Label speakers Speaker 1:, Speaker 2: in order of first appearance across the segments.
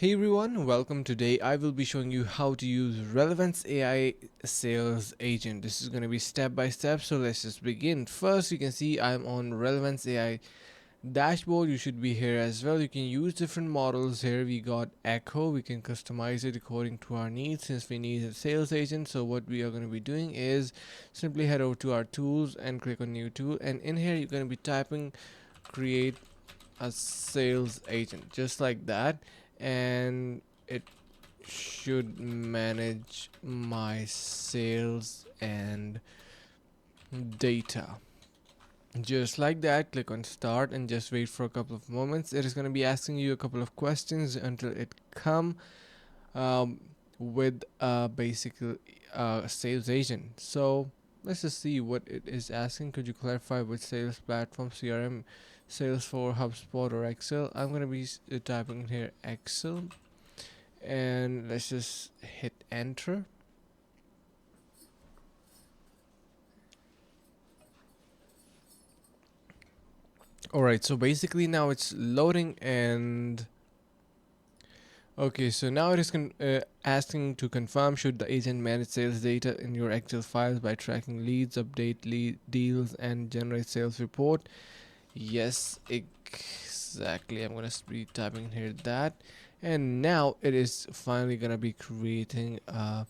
Speaker 1: Hey everyone, welcome. Today I will be showing you how to use Relevance AI Sales Agent. This is going to be step by step, so let's just begin. First, you can see I'm on Relevance AI dashboard. You should be here as well. You can use different models here. We got Echo, we can customize it according to our needs since we need a sales agent. So what we are going to be doing is simply head over to our tools and click on new tool, and in here you're going to be typing create a sales agent just like that, and it should manage my sales and data just like that. Click on start and just wait for a couple of moments. It is going to be asking you a couple of questions until it come um, with a basic sales agent. So let's just see what it is asking. Could you clarify which sales platform, CRM, Salesforce, HubSpot, or Excel? I'm going to be typing here Excel, and let's just hit enter. Alright, so basically now it's loading, and okay, so now it is asking to confirm should the agent manage sales data in your Excel files by tracking leads, update lead deals, and generate sales report. Yes, exactly. I'm gonna be typing here that, and now it is finally gonna be creating a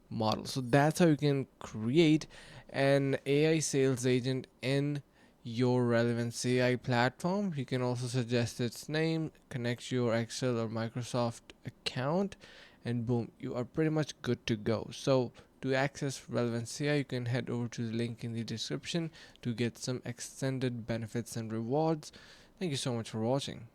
Speaker 1: model. So that's how you can create an AI sales agent in your Relevance AI platform. You can also suggest its name, connect your Excel or Microsoft account, and boom, you are pretty much good to go. So to access Relevance AI, you can head over to the link in the description to get some extended benefits and rewards. Thank you so much for watching.